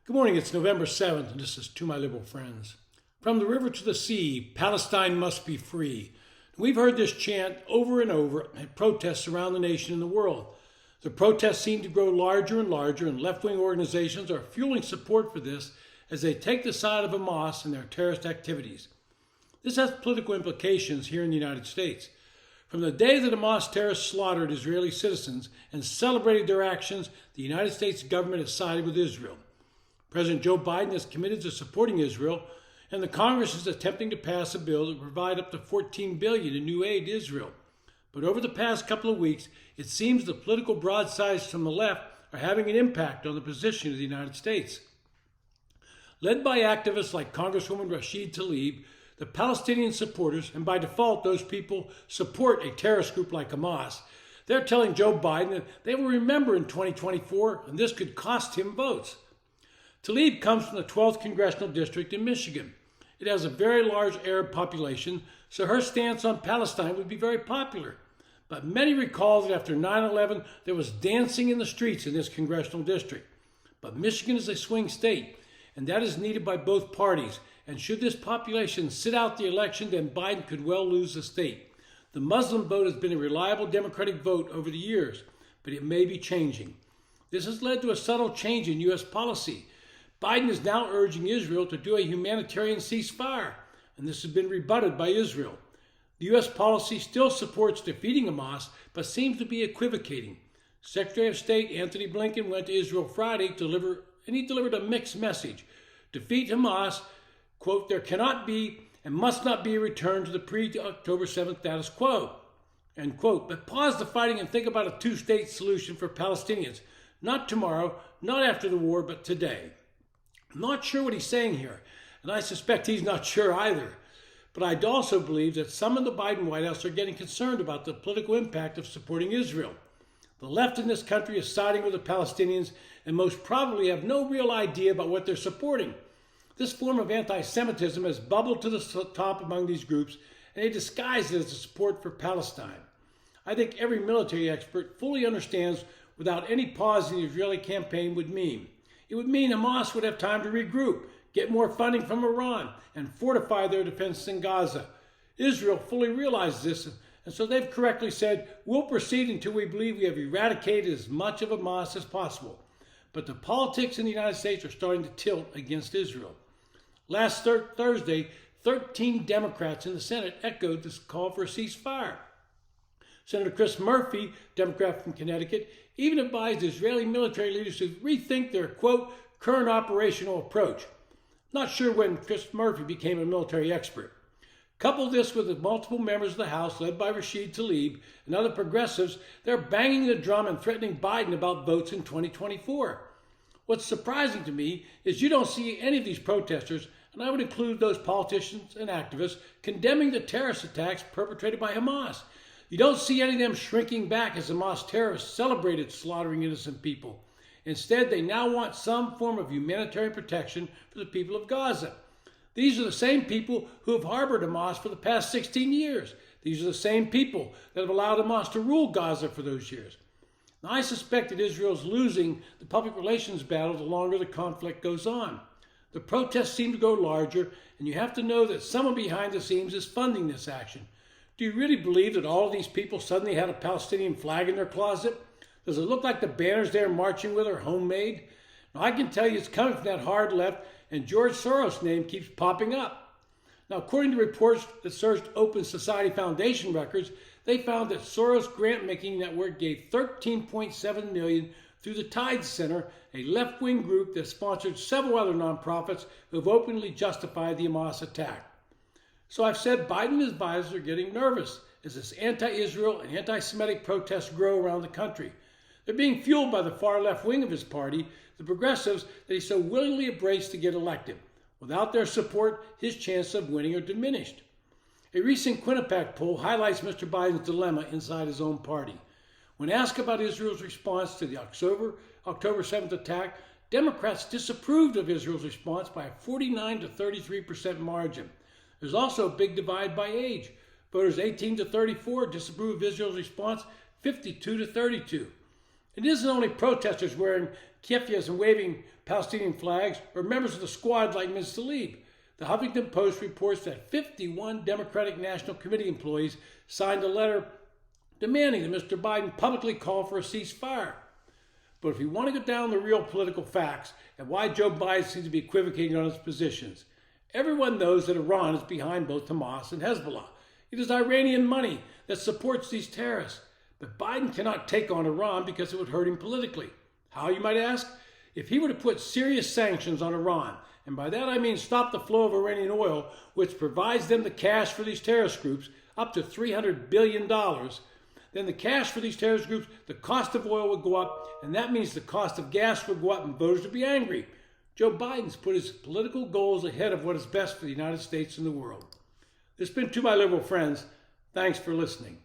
Good morning, it's November 7th, and this is To My Liberal Friends. From the river to the sea, Palestine must be free. We've heard this chant over and over at protests around the nation and the world. The protests seem to grow larger and larger, and left-wing organizations are fueling support for this as they take the side of Hamas in their terrorist activities. This has political implications here in the United States. From the day that Hamas terrorists slaughtered Israeli citizens and celebrated their actions, the United States government has sided with Israel. President Joe Biden is committed to supporting Israel, and the Congress is attempting to pass a bill to provide up to $14 billion in new aid to Israel. But over the past couple of weeks, it seems the political broadsides from the left are having an impact on the position of the United States. Led by activists like Congresswoman Rashid Tlaib, the Palestinian supporters, and by default those people support a terrorist group like Hamas, they're telling Joe Biden that they will remember in 2024, and this could cost him votes. Tlaib comes from the 12th Congressional District in Michigan. It has a very large Arab population, so her stance on Palestine would be very popular. But many recall that after 9/11, there was dancing in the streets in this congressional district. But Michigan is a swing state, and that is needed by both parties. And should this population sit out the election, then Biden could well lose the state. The Muslim vote has been a reliable Democratic vote over the years, but it may be changing. This has led to a subtle change in U.S. policy. Biden is now urging Israel to do a humanitarian ceasefire, and this has been rebutted by Israel. The U.S. policy still supports defeating Hamas, but seems to be equivocating. Secretary of State Antony Blinken went to Israel Friday and he delivered a mixed message. Defeat Hamas, quote, there cannot be and must not be a return to the pre-October 7th status quo, end quote. But pause the fighting and think about a two-state solution for Palestinians. Not tomorrow, not after the war, but today. I'm not sure what he's saying here, and I suspect he's not sure either. But I also believe that some in the Biden White House are getting concerned about the political impact of supporting Israel. The left in this country is siding with the Palestinians and most probably have no real idea about what they're supporting. This form of anti-Semitism has bubbled to the top among these groups, and they disguise it as a support for Palestine. I think every military expert fully understands without any pause in the Israeli campaign would mean. It would mean Hamas would have time to regroup, get more funding from Iran, and fortify their defenses in Gaza. Israel fully realizes this, and so they've correctly said, we'll proceed until we believe we have eradicated as much of Hamas as possible. But the politics in the United States are starting to tilt against Israel. Last Thursday, 13 Democrats in the Senate echoed this call for a ceasefire. Senator Chris Murphy, Democrat from Connecticut, even advised Israeli military leaders to rethink their, quote, current operational approach. Not sure when Chris Murphy became a military expert. Couple this with the multiple members of the House, led by Rashid Tlaib and other progressives, they're banging the drum and threatening Biden about votes in 2024. What's surprising to me is you don't see any of these protesters, and I would include those politicians and activists, condemning the terrorist attacks perpetrated by Hamas. You don't see any of them shrinking back as Hamas terrorists celebrated slaughtering innocent people. Instead, they now want some form of humanitarian protection for the people of Gaza. These are the same people who have harbored Hamas for the past 16 years. These are the same people that have allowed Hamas to rule Gaza for those years. Now, I suspect that Israel is losing the public relations battle the longer the conflict goes on. The protests seem to grow larger, and you have to know that someone behind the scenes is funding this action. Do you really believe that all of these people suddenly had a Palestinian flag in their closet? Does it look like the banners they're marching with are homemade? Now, I can tell you it's coming from that hard left, and George Soros' name keeps popping up. Now, according to reports that searched Open Society Foundation records, they found that Soros' grant-making network gave $13.7 million through the Tide Center, a left-wing group that sponsored several other nonprofits who have openly justified the Hamas attack. So I've said Biden and his advisors are getting nervous as this anti-Israel and anti-Semitic protests grow around the country. They're being fueled by the far left wing of his party, the progressives that he so willingly embraced to get elected. Without their support, his chances of winning are diminished. A recent Quinnipiac poll highlights Mr. Biden's dilemma inside his own party. When asked about Israel's response to the October 7th attack, Democrats disapproved of Israel's response by a 49 to 33% margin. There's also a big divide by age. Voters 18 to 34 disapprove of Israel's response 52 to 32. It isn't only protesters wearing kefias and waving Palestinian flags, or members of the squad like Ms. Tlaib. The Huffington Post reports that 51 Democratic National Committee employees signed a letter demanding that Mr. Biden publicly call for a ceasefire. But if you want to get down the real political facts and why Joe Biden seems to be equivocating on his positions, everyone knows that Iran is behind both Hamas and Hezbollah. It is Iranian money that supports these terrorists. But Biden cannot take on Iran because it would hurt him politically. How, you might ask? If he were to put serious sanctions on Iran, and by that I mean stop the flow of Iranian oil, which provides them the cash for these terrorist groups, up to $300 billion, then the cash for these terrorist groups, the cost of oil would go up, and that means the cost of gas would go up and voters would be angry. Joe Biden's put his political goals ahead of what is best for the United States and the world. This has been To My Liberal Friends. Thanks for listening.